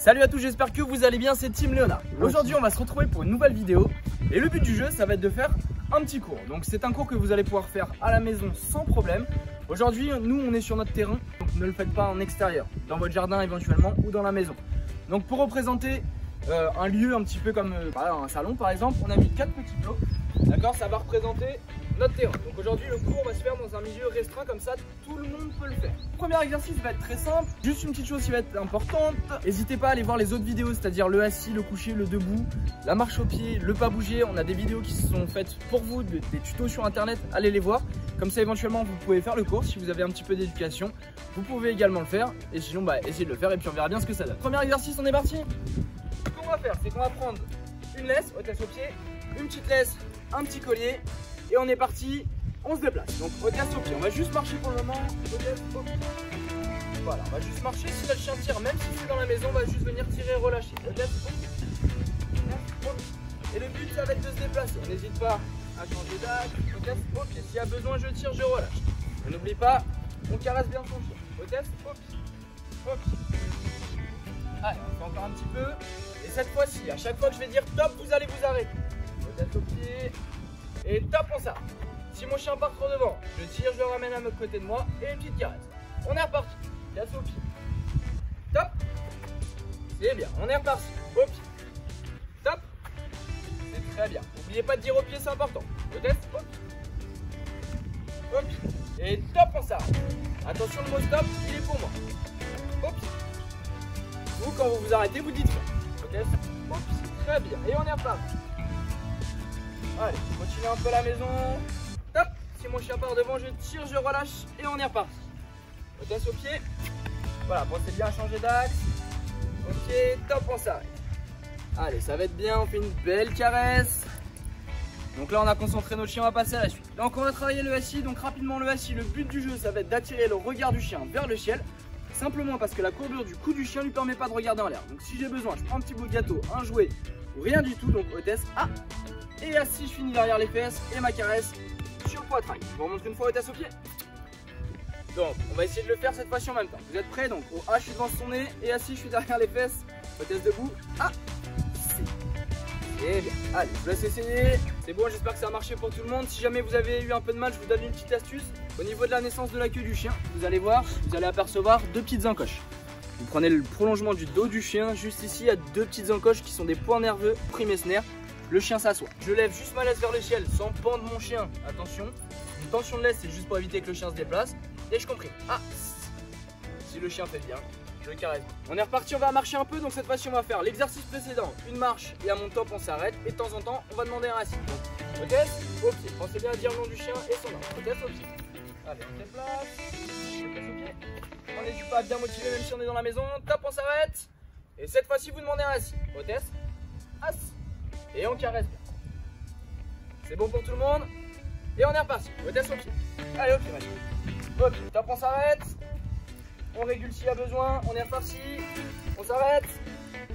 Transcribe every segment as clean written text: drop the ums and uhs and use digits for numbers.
Salut à tous, j'espère que vous allez bien, c'est Team Léonard. Aujourd'hui on va se retrouver pour une nouvelle vidéo. Et le but du jeu, ça va être de faire un petit cours. Donc c'est un cours que vous allez pouvoir faire à la maison sans problème. Aujourd'hui, nous on est sur notre terrain, donc ne le faites pas en extérieur, dans votre jardin éventuellement ou dans la maison. Donc pour représenter un lieu un petit peu comme un salon par exemple, on a mis 4 petits plots. D'accord, ça va représenter notre terrain. Donc aujourd'hui le cours va se faire dans un milieu restreint, comme ça tout le monde peut le faire. Le premier exercice va être très simple. Juste une petite chose qui va être importante, n'hésitez pas à aller voir les autres vidéos, c'est-à-dire le assis, le couché, le debout, la marche au pied, le pas bouger. On a des vidéos qui sont faites pour vous, des tutos sur internet, allez les voir. Comme ça éventuellement vous pouvez faire le cours. Si vous avez un petit peu d'éducation, vous pouvez également le faire. Et sinon essayez de le faire et puis on verra bien ce que ça donne. Premier exercice, on est parti. Ce qu'on va faire, c'est qu'on va prendre une laisse, hôtesse au pied, une petite laisse, un petit collier. Et on est parti, on se déplace. Donc hôtesse au pied, on va juste marcher pour le moment. Hôtesse au pied. Voilà, on va juste marcher. Si le chien tire, même si c'est dans la maison, on va juste venir tirer et relâcher. Hôtesse au pied. Et le but, ça va être de se déplacer. On n'hésite pas à changer d'axe. Hôtesse au pied. S'il y a besoin, je tire, je relâche. Et n'oublie pas, on caresse bien son chien. Hôtesse au pied. Au pied. Allez, on fait encore un petit peu. Et cette fois-ci, à chaque fois que je vais dire top, vous allez vous arrêter. Hôtesse au pied. Et top, on s'arrête. Si mon chien part trop devant, je tire, je le ramène à l'autre côté de moi et une petite caresse. On est reparti. Casse au pied. Top. C'est bien. On est reparti. Au pied. Top. C'est très bien. N'oubliez pas de dire au pied, c'est important. Peut-être au pied. Au pied. Et top, on s'arrête. Attention, le mot stop, il est pour moi. Au pied. Vous, quand vous vous arrêtez, vous dites ça. Ok. Au pied. Très bien. Et on est reparti. Allez, continuez un peu la maison. Top. Si mon chien part devant, je tire, je relâche et on est reparti. Hôtesse au pied. Voilà, pensez bien à changer d'axe. Ok, top, on s'arrête. Allez, ça va être bien, on fait une belle caresse. Donc là, on a concentré notre chien, on va passer à la suite. Donc on va travailler le assis, donc rapidement le assis. Le but du jeu, ça va être d'attirer le regard du chien vers le ciel. Simplement parce que la courbure du cou du chien ne lui permet pas de regarder en l'air. Donc si j'ai besoin, je prends un petit bout de gâteau, un jouet ou rien du tout. Donc hôtesse, et assis, je finis derrière les fesses et ma caresse sur le poitrail. Je vous remontre une fois hôtesse au pied. Donc, on va essayer de le faire cette fois-ci en même temps. Vous êtes prêts? Donc, au A, je suis devant son nez et assis, je suis derrière les fesses. Hôtesse debout. C'est bien. Allez, je vous laisse essayer. C'est bon, j'espère que ça a marché pour tout le monde. Si jamais vous avez eu un peu de mal, je vous donne une petite astuce. Au niveau de la naissance de la queue du chien, vous allez voir, vous allez apercevoir deux petites encoches. Vous prenez le prolongement du dos du chien. Juste ici, il y a deux petites encoches qui sont des points nerveux primaires. Le chien s'assoit. Je lève juste ma laisse vers le ciel sans pendre mon chien. Attention, une tension de laisse, c'est juste pour éviter que le chien se déplace. Et je comprime. Si le chien fait bien, je le caresse. On est reparti, on va marcher un peu. Donc cette fois-ci, on va faire l'exercice précédent, une marche et à mon top, on s'arrête. Et de temps en temps, on va demander un assis. Donc, hôtesse au pied. Pensez bien à dire le nom du chien et son nom. Hôtesse au pied. Allez, on se déplace. Hôtesse au pied. On n'hésite pas à bien motiver, même si on est dans la maison. Top, on s'arrête. Et cette fois-ci, vous demandez un assis. Hôtesse, assis. Et on caresse bien. C'est bon pour tout le monde. Et on est reparti. Hôtesse au pied. Allez, au pied, vas-y. Hop, top, on s'arrête. On régule s'il y a besoin. On est reparti. On s'arrête.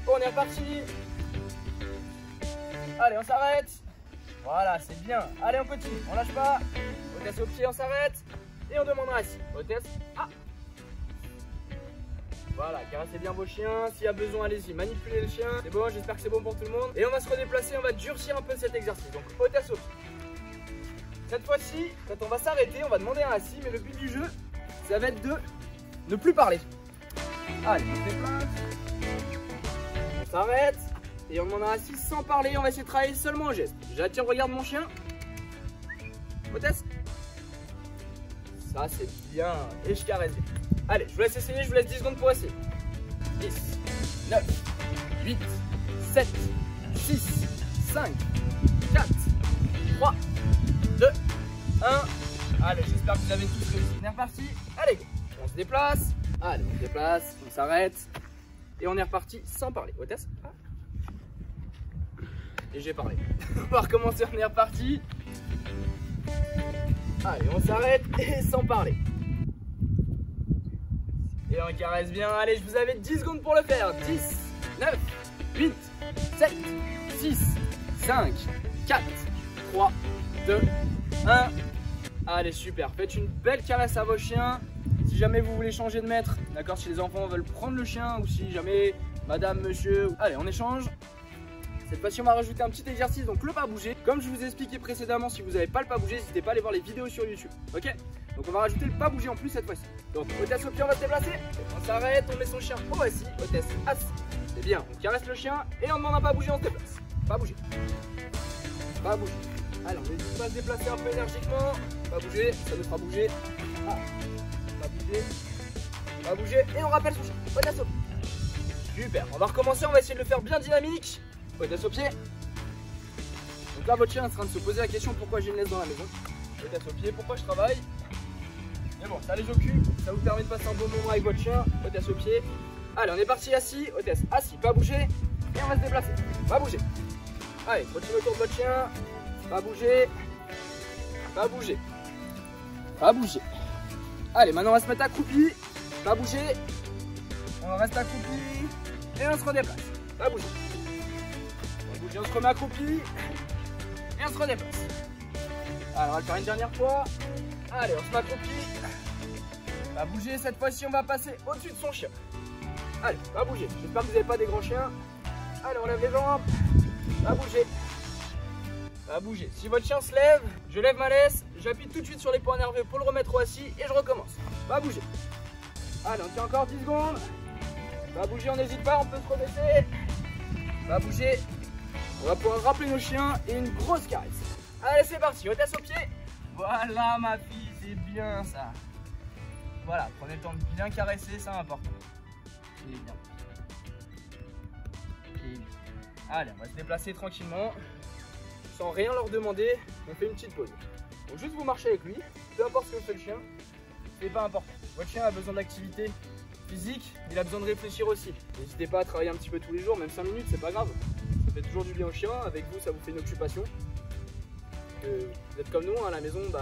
On est reparti. Allez, on s'arrête. Voilà, c'est bien. Allez, on continue. On lâche pas. Hôtesse au pied, on s'arrête. Et on demande un assis. Hôtesse. Voilà, caressez bien vos chiens. S'il y a besoin, allez-y, manipulez le chien. C'est bon, j'espère que c'est bon pour tout le monde. Et on va se redéplacer, on va durcir un peu cet exercice. Donc, hôtesse au pied. Cette fois-ci, quand on va s'arrêter, on va demander un assis. Mais le but du jeu, ça va être de ne plus parler. Allez, on se déplace. On s'arrête. Et on demande un assis sans parler. On va essayer de travailler seulement en geste. J'attire, regarde mon chien. Hôtesse. Ça, c'est bien. Et je caresse bien. Allez, je vous laisse essayer, je vous laisse 10 secondes pour essayer. 10, 9, 8, 7, 6, 5, 4, 3, 2, 1. Allez, j'espère que vous avez tous réussi. On est reparti. Allez, go. On se déplace. Allez, on se déplace, on s'arrête. Et on est reparti sans parler. Hôtesse. Et j'ai parlé. On va recommencer, on est reparti. Allez, on s'arrête et sans parler. Et on caresse bien. Allez, je vous avais 10 secondes pour le faire. 10, 9, 8, 7, 6, 5, 4, 3, 2, 1. Allez, super. Faites une belle caresse à vos chiens. Si jamais vous voulez changer de maître, d'accord, si les enfants veulent prendre le chien ou si jamais madame, monsieur. Allez, on échange. Cette fois-ci, on va rajouter un petit exercice, donc le pas bouger. Comme je vous ai expliqué précédemment, si vous n'avez pas le pas bouger, n'hésitez pas à aller voir les vidéos sur YouTube. Ok? Donc on va rajouter le pas bouger en plus cette fois-ci. Donc hôtesse au pied, on va se déplacer. On s'arrête, on met son chien au assis. Hôtesse assis. C'est bien, on caresse le chien et on demande à pas bouger, on se déplace. Pas bouger. Pas bouger. Allez, on n'hésite pas à se déplacer un peu énergiquement. Pas bouger, ça nous fera bouger. Ah. Pas bouger. Pas bouger et on rappelle son chien. Hôtesse au pied. Super, on va recommencer, on va essayer de le faire bien dynamique. Hôtesse au pied. Donc là votre chien est en train de se poser la question pourquoi j'ai une laisse dans la maison. Hôtesse au pied, pourquoi je travaille. Mais bon, ça les occupe, ça vous permet de passer un bon moment avec votre chien. Hôtesse au pied. Allez, on est parti assis, hôtesse assis, pas bouger. Et on va se déplacer, pas bouger. Allez, continuez autour de votre chien. Pas bouger. Pas bouger. Pas bouger. Allez, maintenant on va se mettre accroupi. Pas bouger. On reste accroupi. Et on se redéplace. Pas bouger. On se remet accroupi et on se redéplace. Alors on va le faire une dernière fois. Allez, on se met accroupi. Pas bouger, cette fois-ci on va passer au-dessus de son chien. Allez, pas bouger. J'espère que vous n'avez pas des grands chiens. Allez, on lève les jambes. Pas bouger. Pas bouger. Si votre chien se lève, je lève ma laisse, j'appuie tout de suite sur les points nerveux pour le remettre au assis et je recommence. Pas bouger. Allez, on tient encore 10 secondes. Pas bouger, on n'hésite pas, on peut se rebaisser. Pas bouger. On va pouvoir rappeler nos chiens et une grosse caresse. Allez, c'est parti, hôtesse au pied. Voilà ma fille, c'est bien ça. Voilà, prenez le temps de bien caresser, c'est important. C'est bien. Allez, on va se déplacer tranquillement. Sans rien leur demander, on fait une petite pause. Donc juste vous marchez avec lui, peu importe ce que fait le chien, c'est pas important. Votre chien a besoin d'activité physique, il a besoin de réfléchir aussi. N'hésitez pas à travailler un petit peu tous les jours, même 5 minutes, c'est pas grave. Ça fait toujours du bien au chien, avec vous ça vous fait une occupation. Vous êtes comme nous, à la maison, on n'a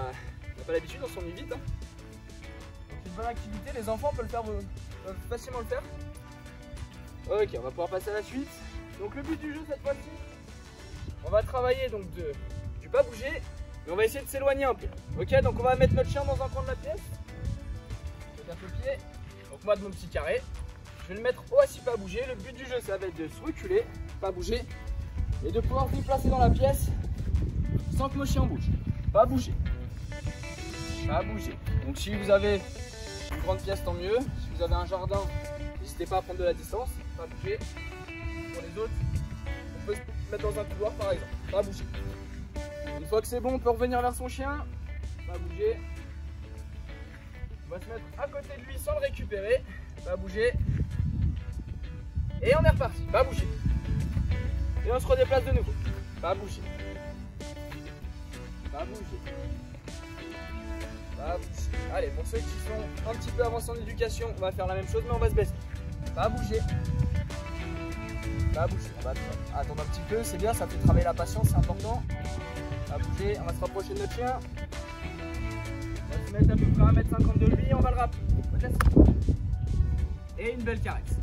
pas l'habitude, on s'ennuie vite. Donc c'est une bonne activité, les enfants peuvent facilement le faire. Ok, on va pouvoir passer à la suite. Donc le but du jeu cette fois-ci, on va travailler donc du pas bouger, mais on va essayer de s'éloigner un peu. Ok, donc on va mettre notre chien dans un coin de la pièce. Je tape le pied. Donc moi de mon petit carré, je vais le mettre au assis pas bouger. Le but du jeu ça va être de se reculer, pas bouger, et de pouvoir se déplacer dans la pièce sans que mon chien bouge. Pas bouger. Pas bouger. Donc si vous avez une grande pièce tant mieux. Si vous avez un jardin, n'hésitez pas à prendre de la distance. Pas bouger. Pour les autres, on peut se mettre dans un couloir par exemple. Pas bouger. Une fois que c'est bon, on peut revenir vers son chien. Pas bouger. On va se mettre à côté de lui sans le récupérer. Pas bouger. Et on est reparti. Pas bouger. Et on se redéplace de nouveau. Pas bouger. Pas bouger. Pas bouger. Allez, pour ceux qui sont un petit peu avancés en éducation, on va faire la même chose, mais on va se baisser. Pas bouger. Pas bouger. On va attendre un petit peu, c'est bien, ça fait travailler la patience, c'est important. Pas bouger. On va se rapprocher de notre chien. On va se mettre à peu près à 1m50 de lui, on va le rappeler. Et une belle caresse.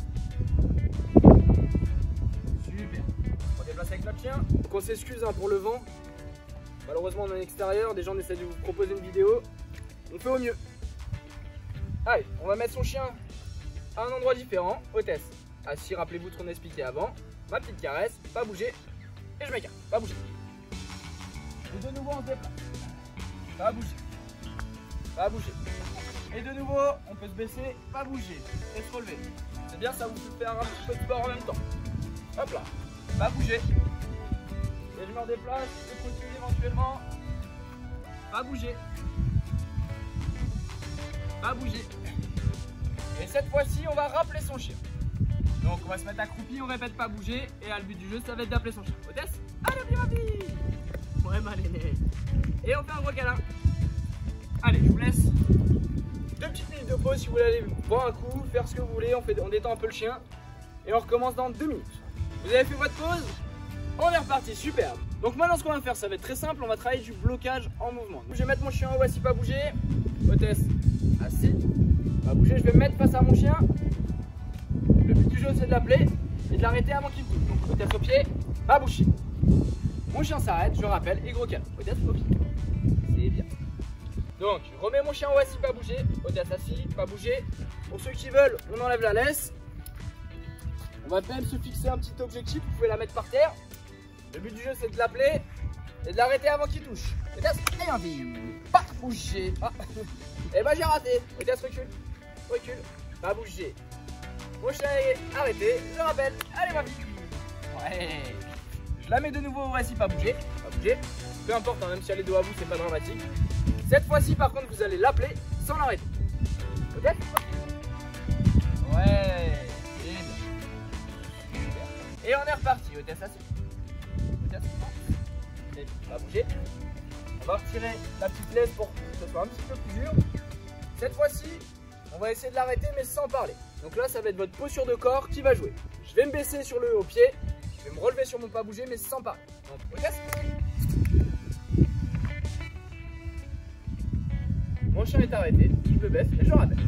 Super. On se déplace avec notre chien. Donc on s'excuse pour le vent. Malheureusement on est en extérieur, des gens essaient de vous proposer une vidéo. On fait au mieux. Allez, on va mettre son chien à un endroit différent. Hôtesse assis, rappelez-vous de ce qu'on a expliqué avant. Ma petite caresse, pas bouger. Et je m'écarte, pas bouger. Et de nouveau on se déplace. Pas bouger. Pas bouger. Et de nouveau, on peut se baisser, pas bouger. Et se relever. C'est bien, ça vous fait faire un petit peu de sport en même temps. Hop là. Pas bouger. Et je me redéplace, je continue éventuellement. Pas bouger. Pas bouger. Et cette fois-ci, on va rappeler son chien. Donc on va se mettre accroupi, on répète pas bouger. Et là, le but du jeu, ça va être d'appeler son chien. Hôtesse, allez, bien ma fille. Ouais, mal aîné. Et on fait un gros câlin. Allez, je vous laisse 2 petites minutes de pause si vous voulez aller boire un coup, faire ce que vous voulez. On détend un peu le chien. Et on recommence dans 2 minutes. Vous avez fait votre pause? On est reparti, superbe. Donc maintenant ce qu'on va faire, ça va être très simple, on va travailler du blocage en mouvement. Donc, je vais mettre mon chien au assis, pas bouger. Hôtesse, assis, pas bouger. Je vais me mettre face à mon chien. Le but du jeu c'est de l'appeler et de l'arrêter avant qu'il bouge. Donc hôtesse au pied, pas bouger. Mon chien s'arrête, je rappelle, et gros câlin. Hôtesse au pied. C'est bien. Donc je remets mon chien au assis, pas bouger. Hôtesse assis, pas bouger. Pour ceux qui veulent, on enlève la laisse. On va même se fixer un petit objectif, vous pouvez la mettre par terre. Le but du jeu c'est de l'appeler et de l'arrêter avant qu'il touche. Et un vie. Pas bouger. Ah. Et bah j'ai raté. Et recule. Recule. Pas bouger. Mon chien est arrêté. Je rappelle. Allez ma vie. Ouais. Je la mets de nouveau. Voici pas bouger. Pas bouger. Peu importe, hein, même si elle est dos à vous, c'est pas dramatique. Cette fois-ci par contre vous allez l'appeler sans l'arrêter. Ok. Ouais. Et on est reparti. Au test assis. Pas bouger. On va retirer la petite laisse pour que ce soit un petit peu plus dur. Cette fois-ci, on va essayer de l'arrêter mais sans parler. Donc là, ça va être votre posture de corps qui va jouer. Je vais me baisser sur le haut pied. Je vais me relever sur mon pas bouger mais sans parler. Donc, ok. Mon chien est arrêté. Je me baisse et je rappelle.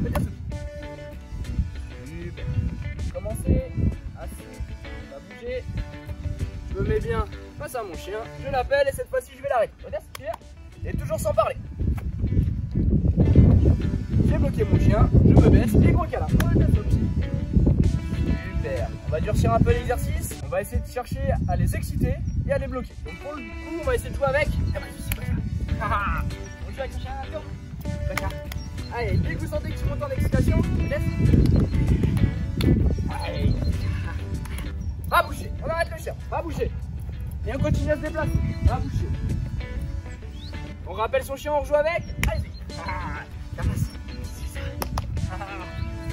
Super. Commencez. Assis. Pas bouger. Je me mets bien face à mon chien, je l'appelle et cette fois-ci je vais l'arrêter. Et toujours sans parler. J'ai bloqué mon chien, je me baisse et gros câlin. Super. On va durcir un peu l'exercice. On va essayer de chercher à les exciter et à les bloquer. Donc pour le coup, on va essayer de jouer avec. On joue avec mon chien. Allez, dès que vous sentez que tu montes en excitation, allez. Pas bouger. On arrête le chien. Pas bouger. Et on continue à se déplacer. Pas bouger. On rappelle son chien, on rejoue avec. Allez-y. C'est ça.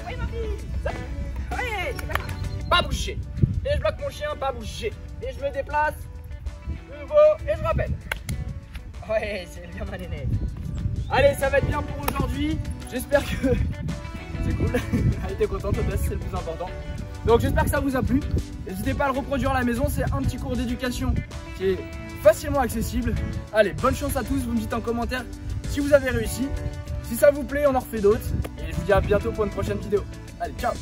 Oui, ma fille. Oui. Pas bouger. Et je bloque mon chien, pas bouger. Et je me déplace. De nouveau. Et je rappelle. Ouais, c'est bien ma nénette. Allez, ça va être bien pour aujourd'hui. J'espère que c'est cool. Elle était contente, c'est le plus important. Donc j'espère que ça vous a plu. N'hésitez pas à le reproduire à la maison, c'est un petit cours d'éducation qui est facilement accessible. Allez, bonne chance à tous, vous me dites en commentaire si vous avez réussi. Si ça vous plaît, on en refait d'autres. Et je vous dis à bientôt pour une prochaine vidéo. Allez, ciao!